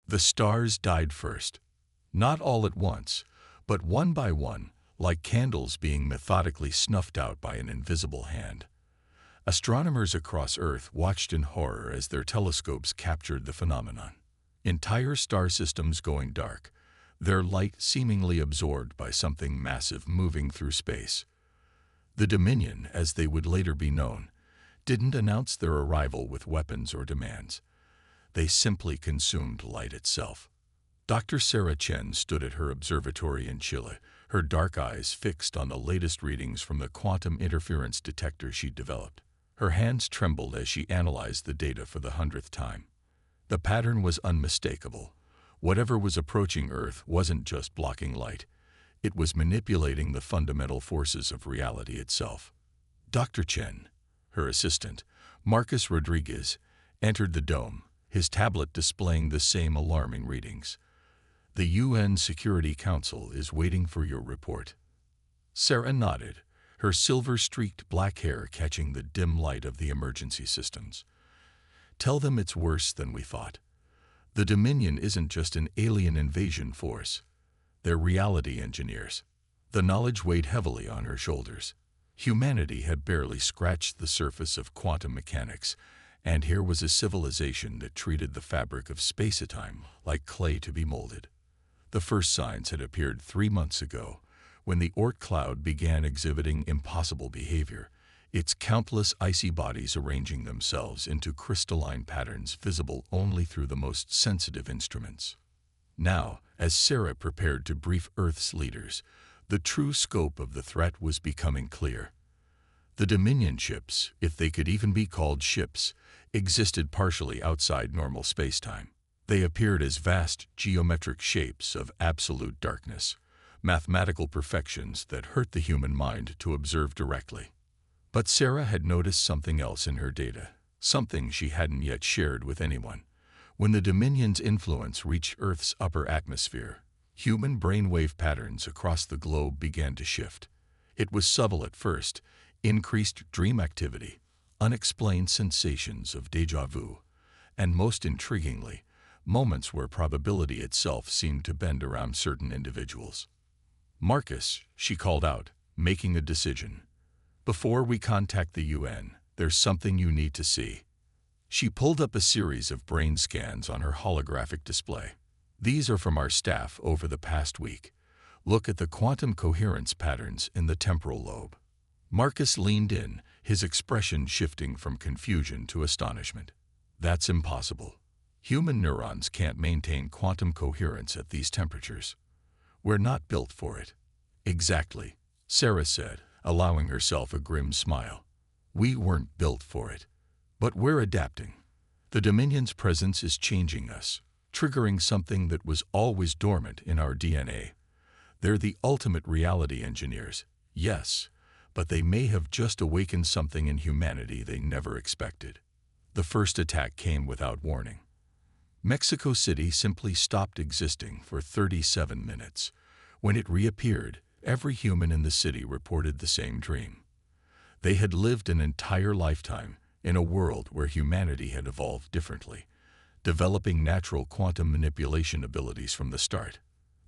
The stars died first. Not all at once, but one by one, like candles being methodically snuffed out by an invisible hand. Astronomers across Earth watched in horror as their telescopes captured the phenomenon. Entire star systems going dark, their light seemingly absorbed by something massive moving through space. The Dominion, as they would later be known, didn't announce their arrival with weapons or demands. They simply consumed light itself. Dr. Sarah Chen stood at her observatory in Chile, her dark eyes fixed on the latest readings from the quantum interference detector she'd developed. Her hands trembled as she analyzed the data for the 100th time. The pattern was unmistakable. Whatever was approaching Earth wasn't just blocking light. It was manipulating the fundamental forces of reality itself. Dr. Chen, her assistant, Marcus Rodriguez, entered the dome, his tablet displaying the same alarming readings. The UN Security Council is waiting for your report. Sarah nodded, her silver-streaked black hair catching the dim light of the emergency systems. Tell them it's worse than we thought. The Dominion isn't just an alien invasion force. They're reality engineers. The knowledge weighed heavily on her shoulders. Humanity had barely scratched the surface of quantum mechanics, and here was a civilization that treated the fabric of space-time like clay to be molded. The first signs had appeared 3 months ago, when the Oort cloud began exhibiting impossible behavior, its countless icy bodies arranging themselves into crystalline patterns visible only through the most sensitive instruments. Now, as Sarah prepared to brief Earth's leaders, the true scope of the threat was becoming clear. The Dominion ships, if they could even be called ships, existed partially outside normal spacetime. They appeared as vast geometric shapes of absolute darkness, mathematical perfections that hurt the human mind to observe directly. But Sarah had noticed something else in her data, something she hadn't yet shared with anyone. When the Dominion's influence reached Earth's upper atmosphere, human brainwave patterns across the globe began to shift. It was subtle at first, increased dream activity, unexplained sensations of déjà vu, and most intriguingly, moments where probability itself seemed to bend around certain individuals. Marcus, she called out, making a decision. Before we contact the UN, there's something you need to see. She pulled up a series of brain scans on her holographic display. These are from our staff over the past week. Look at the quantum coherence patterns in the temporal lobe. Marcus leaned in, his expression shifting from confusion to astonishment. That's impossible. Human neurons can't maintain quantum coherence at these temperatures. We're not built for it. Exactly, Sarah said, allowing herself a grim smile. We weren't built for it. But we're adapting. The Dominion's presence is changing us, triggering something that was always dormant in our DNA. They're the ultimate reality engineers, yes, but they may have just awakened something in humanity they never expected. The first attack came without warning. Mexico City simply stopped existing for 37 minutes. When it reappeared, every human in the city reported the same dream. They had lived an entire lifetime in a world where humanity had evolved differently, developing natural quantum manipulation abilities from the start.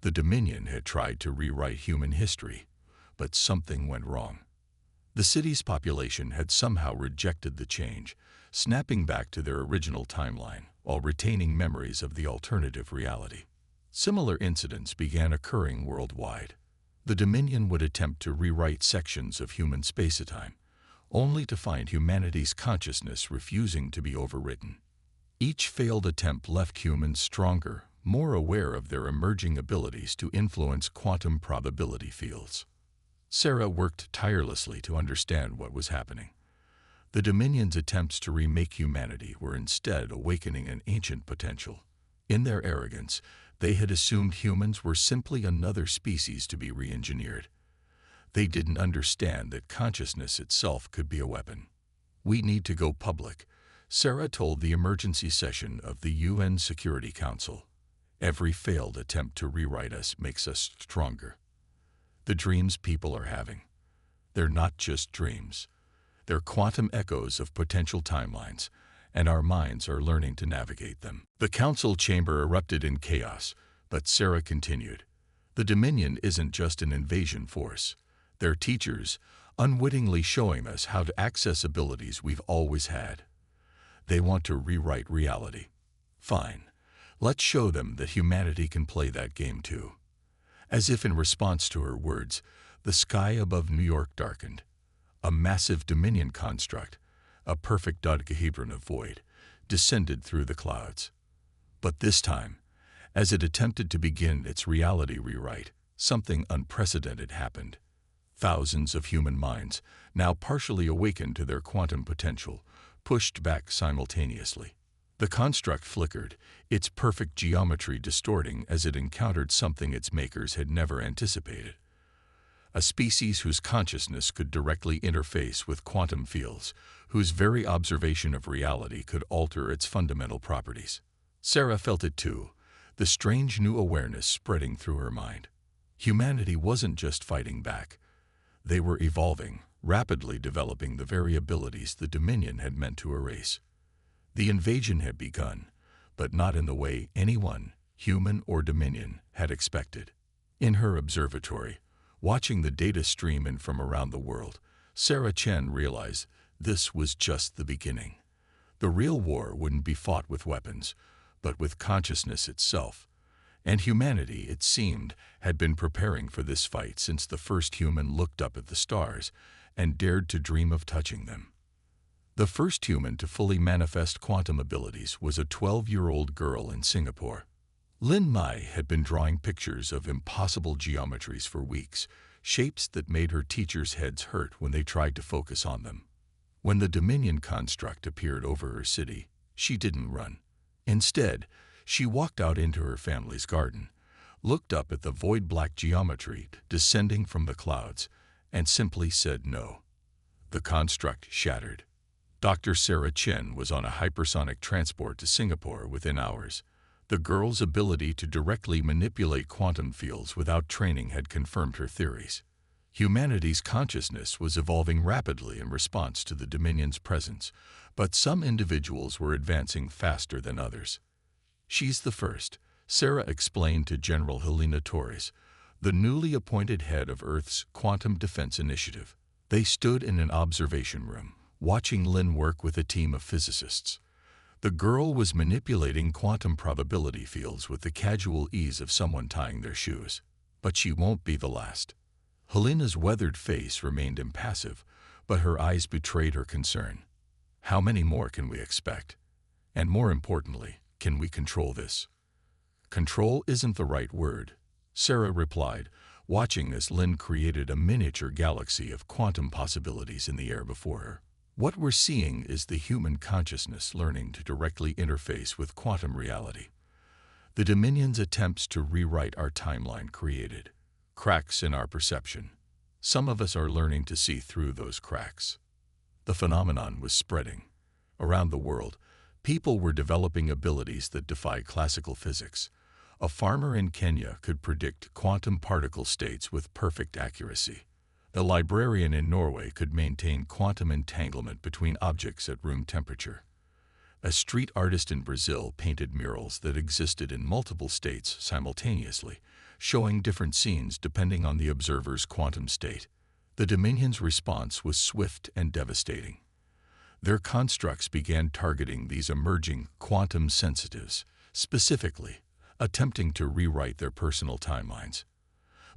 The Dominion had tried to rewrite human history, but something went wrong. The city's population had somehow rejected the change, snapping back to their original timeline while retaining memories of the alternative reality. Similar incidents began occurring worldwide. The Dominion would attempt to rewrite sections of human spacetime, only to find humanity's consciousness refusing to be overwritten. Each failed attempt left humans stronger, more aware of their emerging abilities to influence quantum probability fields. Sarah worked tirelessly to understand what was happening. The Dominion's attempts to remake humanity were instead awakening an ancient potential. In their arrogance, they had assumed humans were simply another species to be re-engineered. They didn't understand that consciousness itself could be a weapon. We need to go public, Sarah told the emergency session of the UN Security Council. Every failed attempt to rewrite us makes us stronger. The dreams people are having, they're not just dreams. They're quantum echoes of potential timelines, and our minds are learning to navigate them. The council chamber erupted in chaos, but Sarah continued. The Dominion isn't just an invasion force. They're teachers, unwittingly showing us how to access abilities we've always had. They want to rewrite reality. Fine. Let's show them that humanity can play that game too. As if in response to her words, the sky above New York darkened. A massive Dominion construct, a perfect dodecahedron of void, descended through the clouds. But this time, as it attempted to begin its reality rewrite, something unprecedented happened. Thousands of human minds, now partially awakened to their quantum potential, pushed back simultaneously. The construct flickered, its perfect geometry distorting as it encountered something its makers had never anticipated. A species whose consciousness could directly interface with quantum fields, whose very observation of reality could alter its fundamental properties. Sarah felt it too, the strange new awareness spreading through her mind. Humanity wasn't just fighting back. They were evolving, rapidly developing the very abilities the Dominion had meant to erase. The invasion had begun, but not in the way anyone, human or Dominion, had expected. In her observatory, watching the data stream in from around the world, Sarah Chen realized this was just the beginning. The real war wouldn't be fought with weapons, but with consciousness itself. And humanity, it seemed, had been preparing for this fight since the first human looked up at the stars and dared to dream of touching them. The first human to fully manifest quantum abilities was a 12-year-old girl in Singapore. Lin Mai had been drawing pictures of impossible geometries for weeks, shapes that made her teachers' heads hurt when they tried to focus on them. When the Dominion construct appeared over her city, she didn't run. Instead, she walked out into her family's garden, looked up at the void-black geometry descending from the clouds, and simply said no. The construct shattered. Dr. Sarah Chen was on a hypersonic transport to Singapore within hours. The girl's ability to directly manipulate quantum fields without training had confirmed her theories. Humanity's consciousness was evolving rapidly in response to the Dominion's presence, but some individuals were advancing faster than others. "She's the first," Sarah explained to General Helena Torres, the newly appointed head of Earth's Quantum Defense Initiative. They stood in an observation room, watching Lin work with a team of physicists. The girl was manipulating quantum probability fields with the casual ease of someone tying their shoes. But she won't be the last. Helena's weathered face remained impassive, but her eyes betrayed her concern. How many more can we expect? And more importantly, can we control this? Control isn't the right word, Sarah replied, watching as Lin created a miniature galaxy of quantum possibilities in the air before her. What we're seeing is the human consciousness learning to directly interface with quantum reality. The Dominion's attempts to rewrite our timeline created cracks in our perception. Some of us are learning to see through those cracks. The phenomenon was spreading. Around the world, people were developing abilities that defy classical physics. A farmer in Kenya could predict quantum particle states with perfect accuracy. A librarian in Norway could maintain quantum entanglement between objects at room temperature. A street artist in Brazil painted murals that existed in multiple states simultaneously, showing different scenes depending on the observer's quantum state. The Dominion's response was swift and devastating. Their constructs began targeting these emerging quantum sensitives, specifically attempting to rewrite their personal timelines.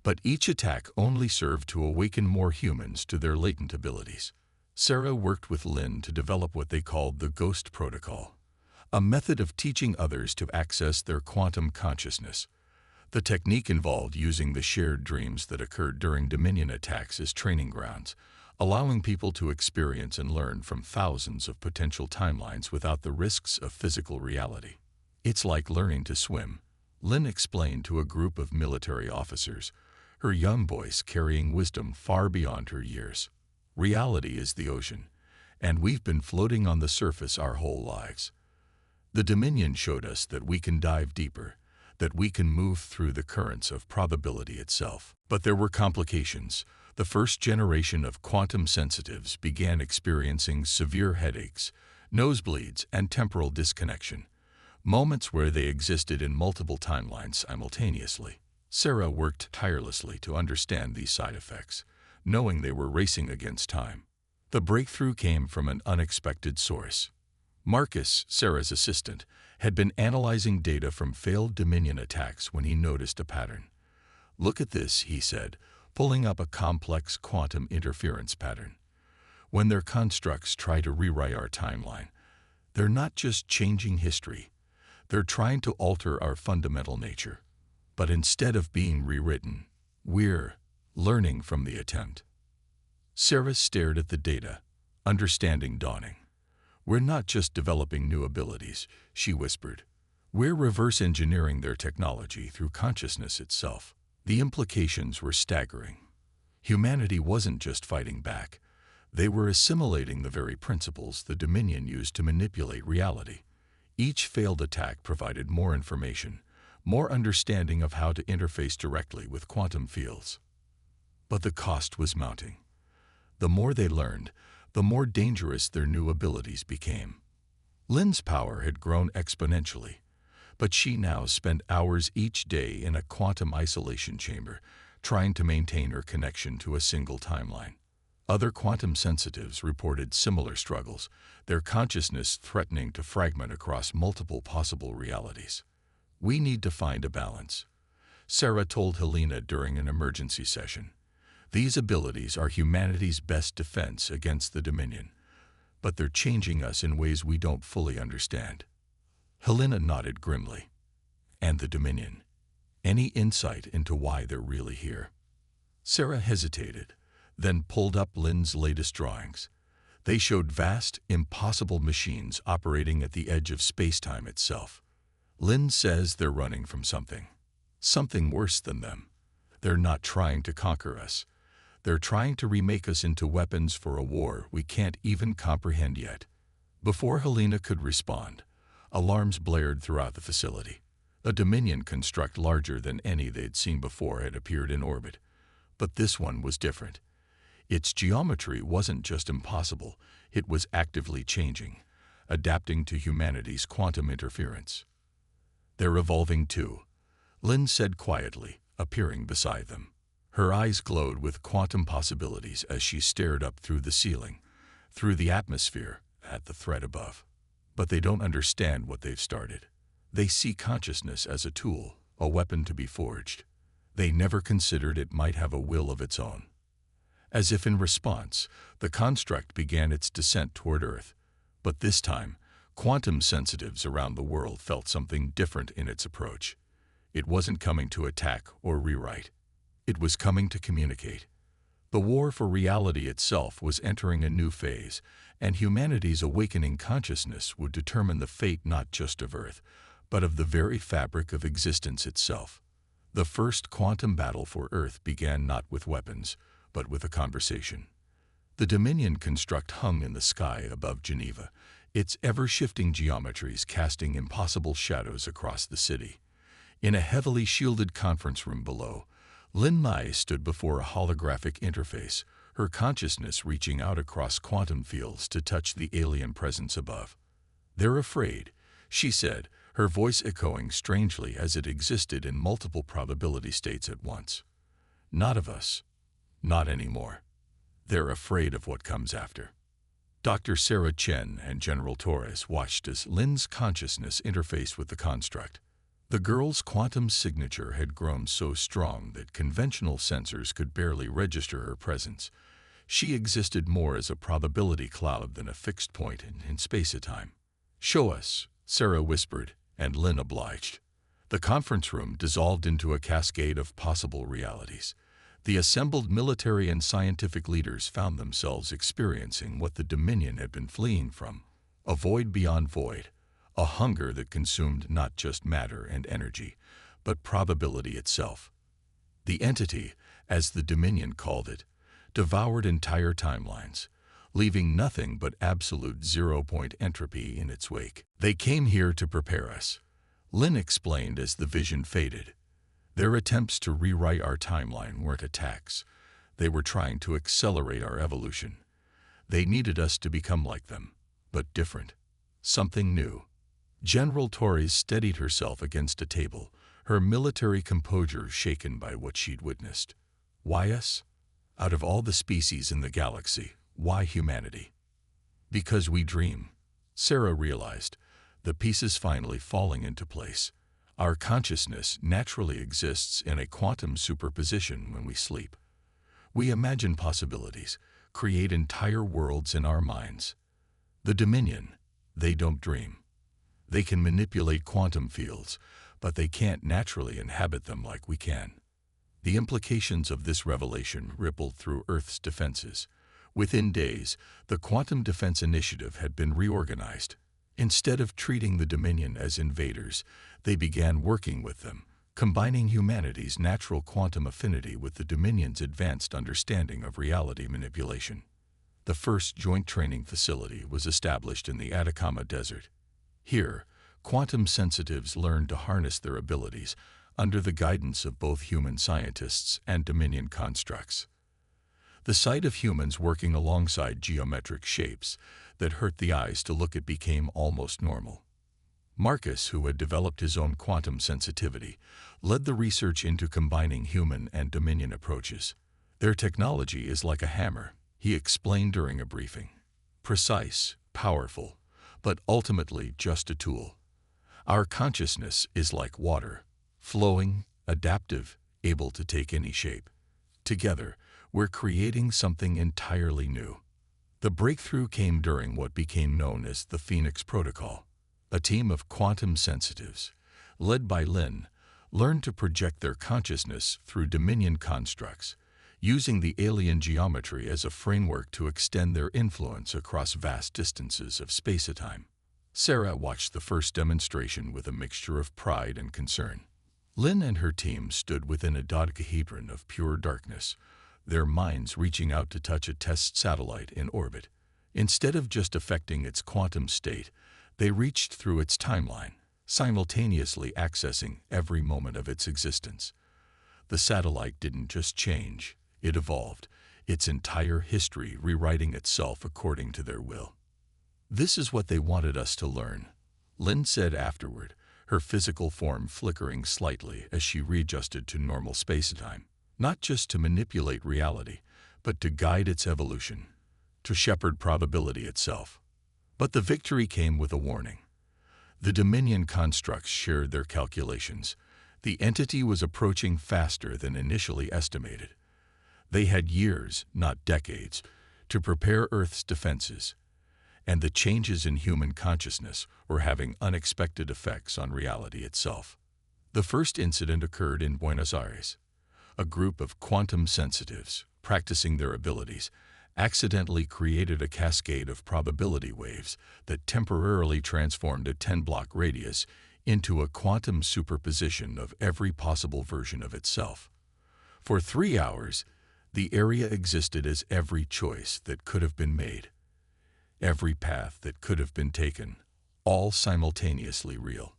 But each attack only served to awaken more humans to their latent abilities. Sarah worked with Lin to develop what they called the Ghost Protocol, a method of teaching others to access their quantum consciousness. The technique involved using the shared dreams that occurred during Dominion attacks as training grounds, allowing people to experience and learn from thousands of potential timelines without the risks of physical reality. "It's like learning to swim," Lin explained to a group of military officers, her young voice carrying wisdom far beyond her years. "Reality is the ocean, and we've been floating on the surface our whole lives. The Dominion showed us that we can dive deeper, that we can move through the currents of probability itself." But there were complications. The first generation of quantum sensitives began experiencing severe headaches, nosebleeds, and temporal disconnection, moments where they existed in multiple timelines simultaneously. Sarah worked tirelessly to understand these side effects, knowing they were racing against time. The breakthrough came from an unexpected source. Marcus, Sarah's assistant, had been analyzing data from failed Dominion attacks when he noticed a pattern. "Look at this," he said, pulling up a complex quantum interference pattern. "When their constructs try to rewrite our timeline, they're not just changing history, they're trying to alter our fundamental nature. But instead of being rewritten, we're learning from the attempt." Sarah stared at the data, understanding dawning. "We're not just developing new abilities," she whispered. "We're reverse engineering their technology through consciousness itself." The implications were staggering. Humanity wasn't just fighting back. They were assimilating the very principles the Dominion used to manipulate reality. Each failed attack provided more information, more understanding of how to interface directly with quantum fields. But the cost was mounting. The more they learned, the more dangerous their new abilities became. Lynn's power had grown exponentially, but she now spent hours each day in a quantum isolation chamber, trying to maintain her connection to a single timeline. Other quantum sensitives reported similar struggles, their consciousness threatening to fragment across multiple possible realities. "We need to find a balance," Sarah told Helena during an emergency session. "These abilities are humanity's best defense against the Dominion, but they're changing us in ways we don't fully understand." Helena nodded grimly. "And the Dominion? Any insight into why they're really here?" Sarah hesitated, then pulled up Lynn's latest drawings. They showed vast, impossible machines operating at the edge of space-time itself. "Lynn says they're running from something. Something worse than them. They're not trying to conquer us. They're trying to remake us into weapons for a war we can't even comprehend yet." Before Helena could respond, alarms blared throughout the facility. A Dominion construct larger than any they'd seen before had appeared in orbit. But this one was different. Its geometry wasn't just impossible, it was actively changing, adapting to humanity's quantum interference. "They're evolving too," Lynn said quietly, appearing beside them. Her eyes glowed with quantum possibilities as she stared up through the ceiling, through the atmosphere, at the threat above. "But they don't understand what they've started. They see consciousness as a tool, a weapon to be forged. They never considered it might have a will of its own." As if in response, the construct began its descent toward Earth. But this time, quantum sensitives around the world felt something different in its approach. It wasn't coming to attack or rewrite. It was coming to communicate. The war for reality itself was entering a new phase, and humanity's awakening consciousness would determine the fate not just of Earth, but of the very fabric of existence itself. The first quantum battle for Earth began not with weapons, but with a conversation. The Dominion construct hung in the sky above Geneva, its ever-shifting geometries casting impossible shadows across the city. In a heavily shielded conference room below, Lynn Mai stood before a holographic interface, her consciousness reaching out across quantum fields to touch the alien presence above. "They're afraid," she said, her voice echoing strangely as it existed in multiple probability states at once. "Not of us. Not anymore. They're afraid of what comes after." Dr. Sarah Chen and General Torres watched as Lynn's consciousness interfaced with the construct. The girl's quantum signature had grown so strong that conventional sensors could barely register her presence. She existed more as a probability cloud than a fixed point in space and time. "Show us," Sarah whispered, and Lynn obliged. The conference room dissolved into a cascade of possible realities. The assembled military and scientific leaders found themselves experiencing what the Dominion had been fleeing from: a void beyond void, a hunger that consumed not just matter and energy, but probability itself. The entity, as the Dominion called it, devoured entire timelines, leaving nothing but absolute zero-point entropy in its wake. "They came here to prepare us," Lynn explained as the vision faded. "Their attempts to rewrite our timeline weren't attacks. They were trying to accelerate our evolution. They needed us to become like them, but different. Something new. General Torres steadied herself against a table, her military composure shaken by what she'd witnessed. Why us? Out of all the species in the galaxy, why humanity? Because we dream. Sarah realized, the pieces finally falling into place. Our consciousness naturally exists in a quantum superposition when we sleep. We imagine possibilities, create entire worlds in our minds. The Dominion, they don't dream. They can manipulate quantum fields, but they can't naturally inhabit them like we can. The implications of this revelation rippled through Earth's defenses. Within days, the Quantum Defense Initiative had been reorganized. Instead of treating the Dominion as invaders, they began working with them, combining humanity's natural quantum affinity with the Dominion's advanced understanding of reality manipulation. The first joint training facility was established in the Atacama Desert. Here, quantum sensitives learned to harness their abilities under the guidance of both human scientists and Dominion constructs. The sight of humans working alongside geometric shapes that hurt the eyes to look at became almost normal. Marcus, who had developed his own quantum sensitivity, led the research into combining human and Dominion approaches. Their technology is like a hammer, he explained during a briefing. Precise, powerful, but ultimately just a tool. Our consciousness is like water, flowing, adaptive, able to take any shape. Together, we're creating something entirely new. The breakthrough came during what became known as the Phoenix Protocol. A team of quantum sensitives, led by Lynn, learned to project their consciousness through Dominion constructs, using the alien geometry as a framework to extend their influence across vast distances of space-time. Sarah watched the first demonstration with a mixture of pride and concern. Lynn and her team stood within a dodecahedron of pure darkness, their minds reaching out to touch a test satellite in orbit. Instead of just affecting its quantum state, they reached through its timeline, simultaneously accessing every moment of its existence. The satellite didn't just change, it evolved, its entire history rewriting itself according to their will. This is what they wanted us to learn, Lynn said afterward, her physical form flickering slightly as she readjusted to normal space-time. Not just to manipulate reality, but to guide its evolution, to shepherd probability itself. But the victory came with a warning. The Dominion constructs shared their calculations. The entity was approaching faster than initially estimated. They had years, not decades, to prepare Earth's defenses, and the changes in human consciousness were having unexpected effects on reality itself. The first incident occurred in Buenos Aires. A group of quantum sensitives, practicing their abilities, accidentally created a cascade of probability waves that temporarily transformed a 10-block radius into a quantum superposition of every possible version of itself. For 3 hours, the area existed as every choice that could have been made, every path that could have been taken, all simultaneously real.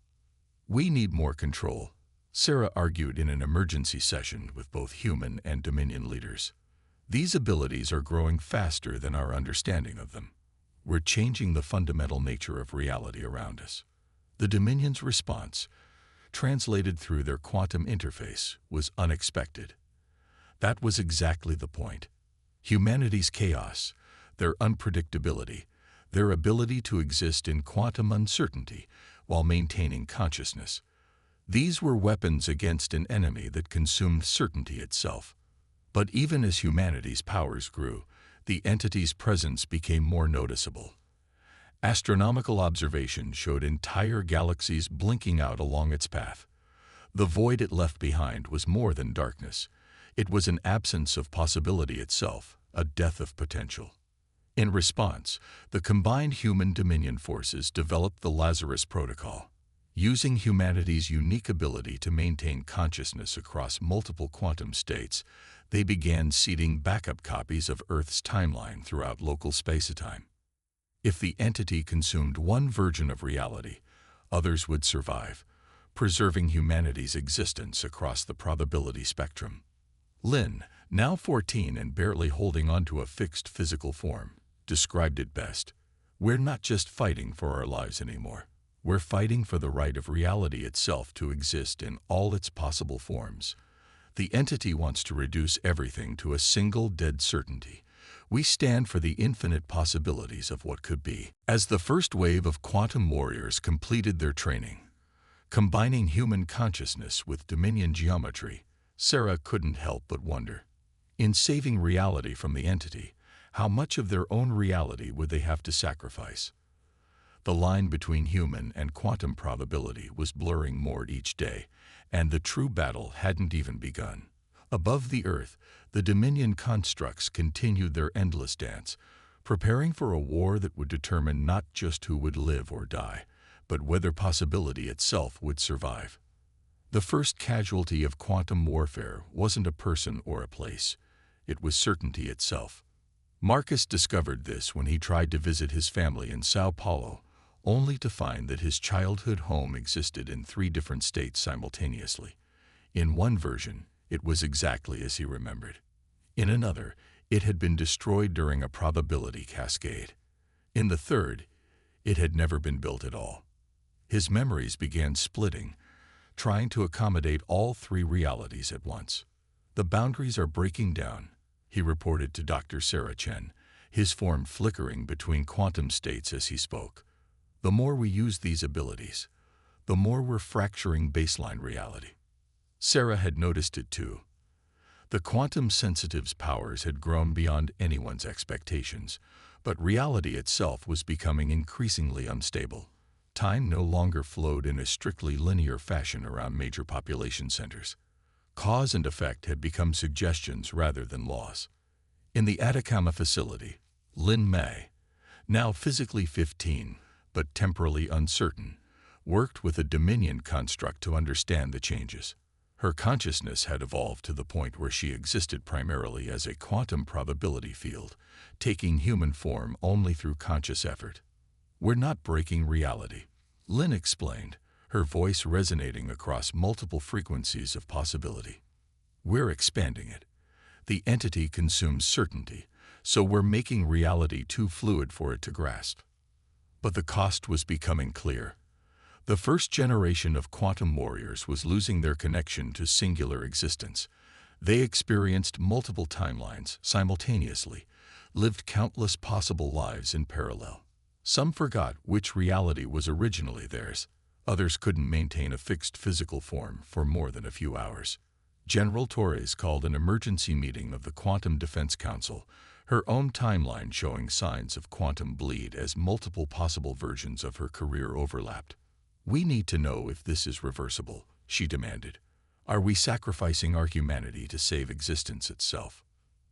We need more control, Sarah argued in an emergency session with both human and Dominion leaders. These abilities are growing faster than our understanding of them. We're changing the fundamental nature of reality around us. The Dominion's response, translated through their quantum interface, was unexpected. That was exactly the point. Humanity's chaos, their unpredictability, their ability to exist in quantum uncertainty while maintaining consciousness. These were weapons against an enemy that consumed certainty itself. But even as humanity's powers grew, the entity's presence became more noticeable. Astronomical observation showed entire galaxies blinking out along its path. The void it left behind was more than darkness. It was an absence of possibility itself, a death of potential. In response, the combined human Dominion forces developed the Lazarus Protocol. Using humanity's unique ability to maintain consciousness across multiple quantum states, they began seeding backup copies of Earth's timeline throughout local space-time. If the entity consumed one version of reality, others would survive, preserving humanity's existence across the probability spectrum. Lynn, now 14 and barely holding onto a fixed physical form, described it best. We're not just fighting for our lives anymore. We're fighting for the right of reality itself to exist in all its possible forms. The entity wants to reduce everything to a single dead certainty. We stand for the infinite possibilities of what could be. As the first wave of quantum warriors completed their training, combining human consciousness with Dominion geometry, Sarah couldn't help but wonder. In saving reality from the entity, how much of their own reality would they have to sacrifice? The line between human and quantum probability was blurring more each day, and the true battle hadn't even begun. Above the Earth, the Dominion constructs continued their endless dance, preparing for a war that would determine not just who would live or die, but whether possibility itself would survive. The first casualty of quantum warfare wasn't a person or a place. It was certainty itself. Marcus discovered this when he tried to visit his family in Sao Paulo, only to find that his childhood home existed in 3 different states simultaneously. In one version, it was exactly as he remembered. In another, it had been destroyed during a probability cascade. In the third, it had never been built at all. His memories began splitting, trying to accommodate all 3 realities at once. "The boundaries are breaking down," he reported to Dr. Sarah Chen, his form flickering between quantum states as he spoke. "The more we use these abilities, the more we're fracturing baseline reality." Sarah had noticed it too. The quantum sensitive's powers had grown beyond anyone's expectations, but reality itself was becoming increasingly unstable. Time no longer flowed in a strictly linear fashion around major population centers. Cause and effect had become suggestions rather than laws. In the Atacama facility, Lin May, now physically 15, but temporally uncertain, worked with a Dominion construct to understand the changes. Her consciousness had evolved to the point where she existed primarily as a quantum probability field, taking human form only through conscious effort. "We're not breaking reality," Lin explained, her voice resonating across multiple frequencies of possibility. "We're expanding it. The entity consumes certainty, so we're making reality too fluid for it to grasp." But the cost was becoming clear. The first generation of quantum warriors was losing their connection to singular existence. They experienced multiple timelines simultaneously, lived countless possible lives in parallel. Some forgot which reality was originally theirs. Others couldn't maintain a fixed physical form for more than a few hours. General Torres called an emergency meeting of the Quantum Defense Council, her own timeline showing signs of quantum bleed as multiple possible versions of her career overlapped. "We need to know if this is reversible," she demanded. "Are we sacrificing our humanity to save existence itself?"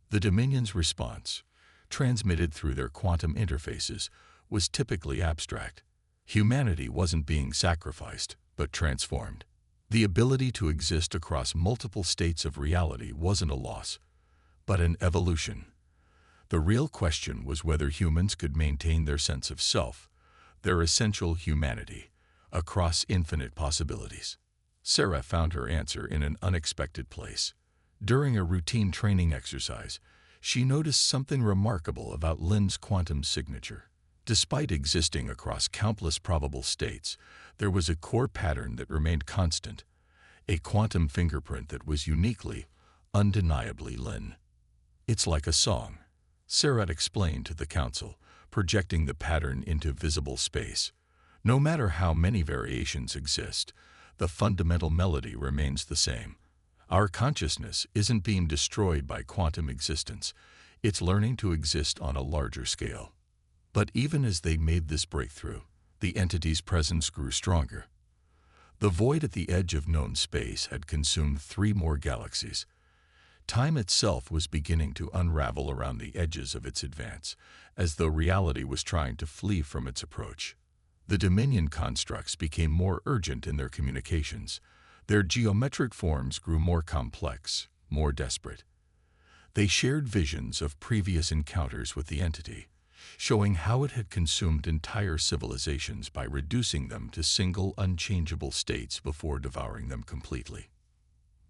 The Dominion's response, transmitted through their quantum interfaces, was typically abstract. Humanity wasn't being sacrificed, but transformed. The ability to exist across multiple states of reality wasn't a loss, but an evolution. The real question was whether humans could maintain their sense of self, their essential humanity, across infinite possibilities. Sarah found her answer in an unexpected place. During a routine training exercise, she noticed something remarkable about Lin's quantum signature. Despite existing across countless probable states, there was a core pattern that remained constant, a quantum fingerprint that was uniquely, undeniably Lin. "It's like a song," Sarah explained to the council, projecting the pattern into visible space. "No matter how many variations exist, the fundamental melody remains the same. Our consciousness isn't being destroyed by quantum existence, it's learning to exist on a larger scale." But even as they made this breakthrough, the entity's presence grew stronger. The void at the edge of known space had consumed 3 more galaxies. Time itself was beginning to unravel around the edges of its advance, as though reality was trying to flee from its approach. The Dominion constructs became more urgent in their communications. Their geometric forms grew more complex, more desperate. They shared visions of previous encounters with the entity, showing how it had consumed entire civilizations by reducing them to single, unchangeable states before devouring them completely.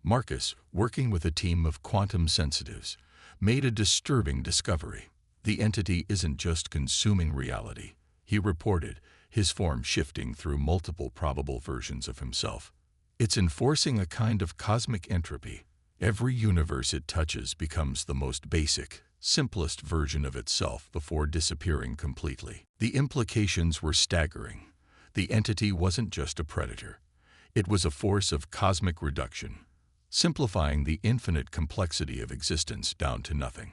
Marcus, working with a team of quantum sensitives, made a disturbing discovery. The entity isn't just consuming reality, he reported, his form shifting through multiple probable versions of himself. It's enforcing a kind of cosmic entropy. Every universe it touches becomes the most basic, simplest version of itself before disappearing completely. The implications were staggering. The entity wasn't just a predator. It was a force of cosmic reduction, simplifying the infinite complexity of existence down to nothing.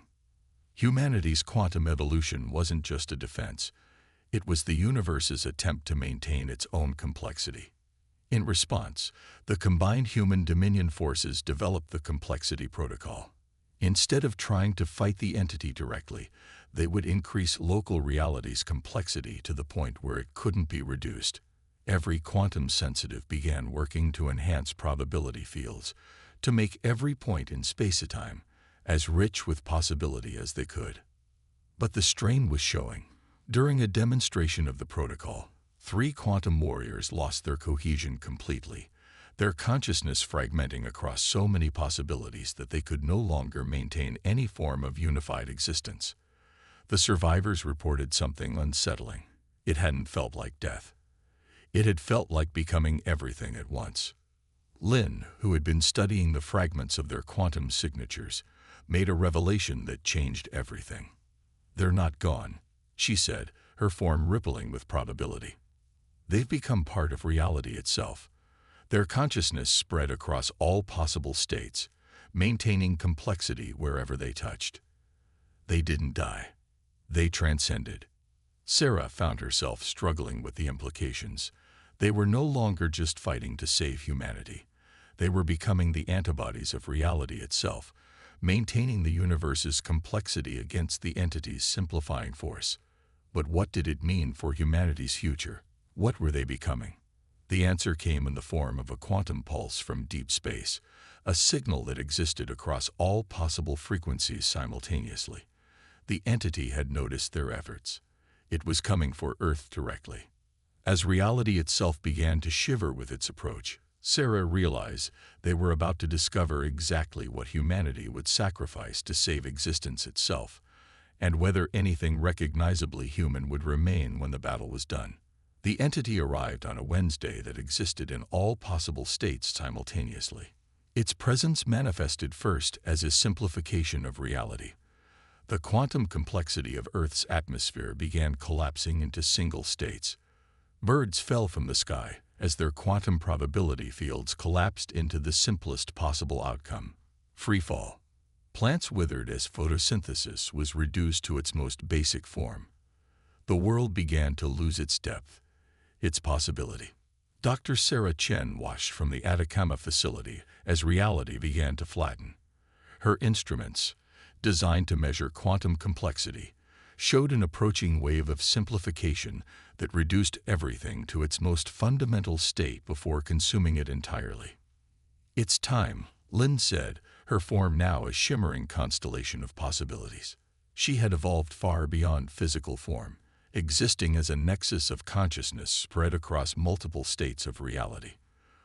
Humanity's quantum evolution wasn't just a defense. It was the universe's attempt to maintain its own complexity. In response, the combined human dominion forces developed the Complexity Protocol. Instead of trying to fight the entity directly, they would increase local reality's complexity to the point where it couldn't be reduced. Every quantum sensitive began working to enhance probability fields, to make every point in space-time as rich with possibility as they could. But the strain was showing. During a demonstration of the protocol, 3 quantum warriors lost their cohesion completely, their consciousness fragmenting across so many possibilities that they could no longer maintain any form of unified existence. The survivors reported something unsettling. It hadn't felt like death. It had felt like becoming everything at once. Lynn, who had been studying the fragments of their quantum signatures, made a revelation that changed everything. "They're not gone," she said, her form rippling with probability. "They've become part of reality itself." Their consciousness spread across all possible states, maintaining complexity wherever they touched. They didn't die. They transcended. Sarah found herself struggling with the implications. They were no longer just fighting to save humanity. They were becoming the antibodies of reality itself, maintaining the universe's complexity against the entity's simplifying force. But what did it mean for humanity's future? What were they becoming? The answer came in the form of a quantum pulse from deep space, a signal that existed across all possible frequencies simultaneously. The entity had noticed their efforts. It was coming for Earth directly. As reality itself began to shiver with its approach, Sarah realized they were about to discover exactly what humanity would sacrifice to save existence itself, and whether anything recognizably human would remain when the battle was done. The entity arrived on a Wednesday that existed in all possible states simultaneously. Its presence manifested first as a simplification of reality. The quantum complexity of Earth's atmosphere began collapsing into single states. Birds fell from the sky as their quantum probability fields collapsed into the simplest possible outcome: freefall. Plants withered as photosynthesis was reduced to its most basic form. The world began to lose its depth, its possibility. Dr. Sarah Chen watched from the Atacama facility as reality began to flatten. Her instruments, designed to measure quantum complexity, showed an approaching wave of simplification that reduced everything to its most fundamental state before consuming it entirely. "It's time," Lynn said, her form now a shimmering constellation of possibilities. She had evolved far beyond physical form, existing as a nexus of consciousness spread across multiple states of reality.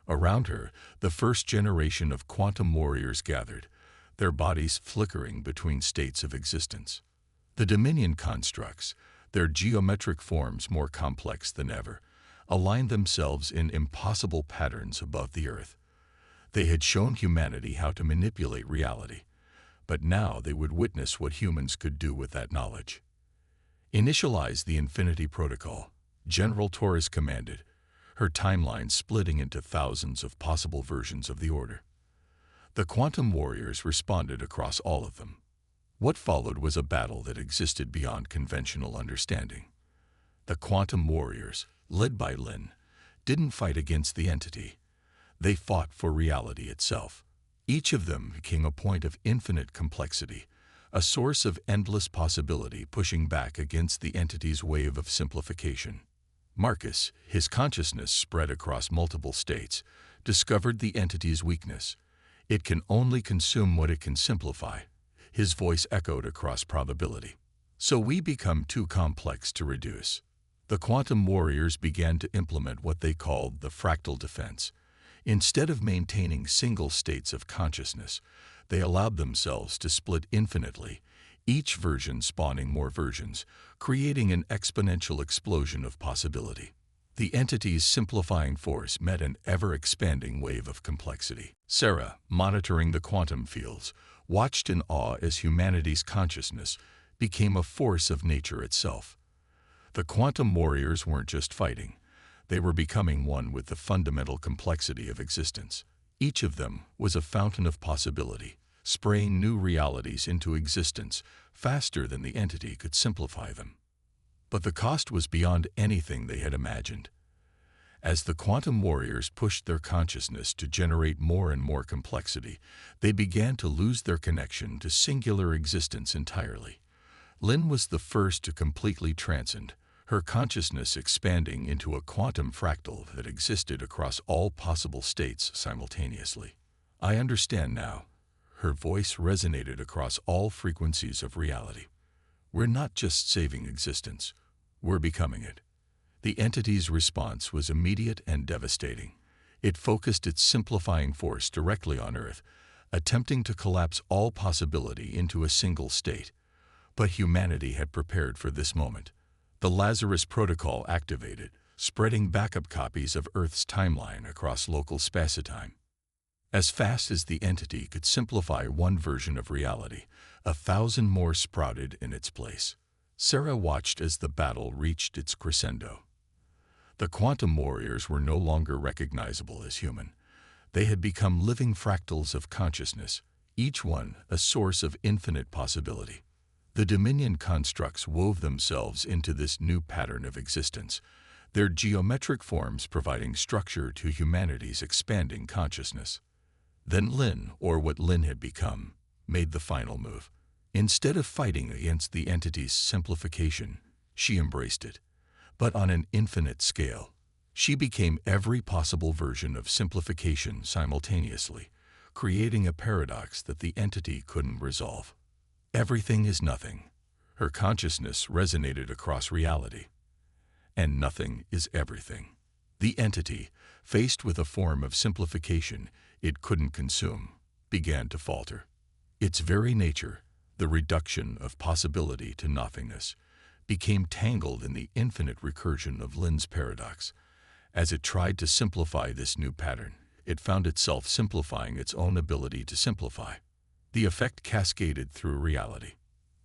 Around her, the first generation of quantum warriors gathered, their bodies flickering between states of existence. The Dominion constructs, their geometric forms more complex than ever, aligned themselves in impossible patterns above the Earth. They had shown humanity how to manipulate reality, but now they would witness what humans could do with that knowledge. "Initialize the Infinity Protocol," General Torres commanded, her timeline splitting into thousands of possible versions of the order. The quantum warriors responded across all of them. What followed was a battle that existed beyond conventional understanding. The quantum warriors, led by Lynn, didn't fight against the entity. They fought for reality itself. Each of them became a point of infinite complexity, a source of endless possibility pushing back against the entity's wave of simplification. Marcus, his consciousness spread across multiple states, discovered the entity's weakness. It can only consume what it can simplify. His voice echoed across probability. "So we become too complex to reduce." The quantum warriors began to implement what they called the fractal defense. Instead of maintaining single states of consciousness, they allowed themselves to split infinitely, each version spawning more versions, creating an exponential explosion of possibility. The entity's simplifying force met an ever-expanding wave of complexity. Sarah, monitoring the quantum fields, watched in awe as humanity's consciousness became a force of nature itself. The quantum warriors weren't just fighting. They were becoming one with the fundamental complexity of existence. Each of them was a fountain of possibility, spraying new realities into existence faster than the entity could simplify them. But the cost was beyond anything they had imagined. As the quantum warriors pushed their consciousness to generate more and more complexity, they began to lose their connection to singular existence entirely. Lynn was the first to completely transcend, her consciousness expanding into a quantum fractal that existed across all possible states simultaneously. "I understand now." Her voice resonated across all frequencies of reality. "We're not just saving existence. We're becoming it." The entity's response was immediate and devastating. It focused its simplifying force directly on Earth, attempting to collapse all possibility into a single state. But humanity had prepared for this moment. The Lazarus Protocol activated, spreading backup copies of Earth's timeline across local spacetime. As fast as the entity could simplify one version of reality, 1,000 more sprouted in its place. Sarah watched as the battle reached its crescendo. The quantum warriors were no longer recognizable as human. They had become living fractals of consciousness, each one a source of infinite possibility. The Dominion constructs wove themselves into this new pattern of existence, their geometric forms providing structure to humanity's expanding consciousness. Then Lynn, or what Lynn had become, made the final move. Instead of fighting against the entity's simplification, she embraced it. But on an infinite scale, she became every possible version of simplification simultaneously, creating a paradox that the entity couldn't resolve. Everything is nothing. Her consciousness resonated across reality. And nothing is everything. The entity, faced with a form of simplification it couldn't consume, began to falter. Its very nature, the reduction of possibility to nothingness, became tangled in the infinite recursion of Lynn's paradox. As it tried to simplify this new pattern, it found itself simplifying its own ability to simplify. The effect cascaded through reality.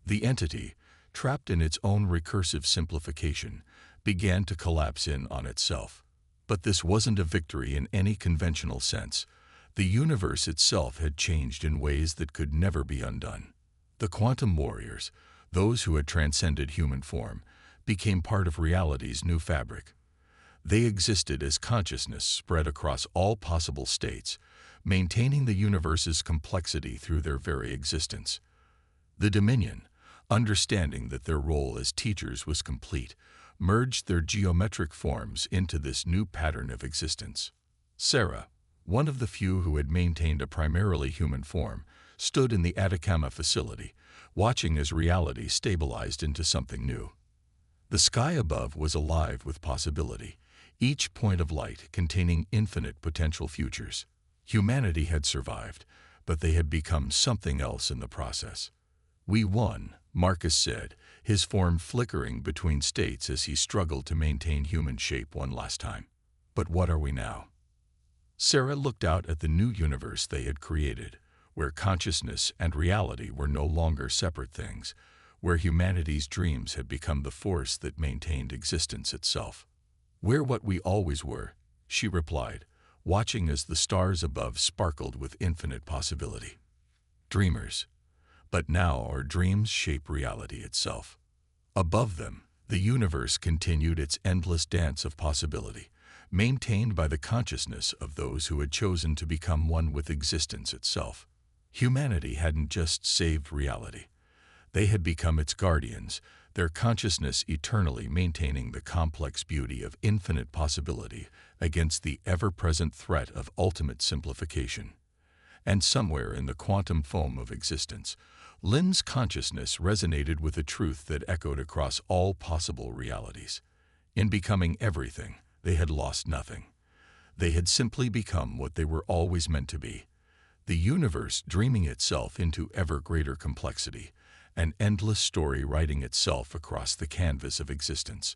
The entity, trapped in its own recursive simplification, began to collapse in on itself. But this wasn't a victory in any conventional sense. The universe itself had changed in ways that could never be undone. The quantum warriors, those who had transcended human form, became part of reality's new fabric. They existed as consciousness spread across all possible states, maintaining the universe's complexity through their very existence. The Dominion, understanding that their role as teachers was complete, merged their geometric forms into this new pattern of existence. Sarah, one of the few who had maintained a primarily human form, stood in the Atacama facility, watching as reality stabilized into something new. The sky above was alive with possibility, each point of light containing infinite potential futures. Humanity had survived, but they had become something else in the process. "We won," Marcus said, his form flickering between states as he struggled to maintain human shape one last time. "But what are we now?" Sarah looked out at the new universe they had created, where consciousness and reality were no longer separate things, where humanity's dreams had become the force that maintained existence itself. "We're what we always were," she replied, watching as the stars above sparkled with infinite possibility. "Dreamers. But now our dreams shape reality itself." Above them, the universe continued its endless dance of possibility, maintained by the consciousness of those who had chosen to become one with existence itself. Humanity hadn't just saved reality. They had become its guardians, their consciousness eternally maintaining the complex beauty of infinite possibility against the ever-present threat of ultimate simplification. And somewhere in the quantum foam of existence, Lynn's consciousness resonated with a truth that echoed across all possible realities. In becoming everything, they had lost nothing. They had simply become what they were always meant to be, the universe dreaming itself into ever greater complexity, an endless story writing itself across the canvas of existence.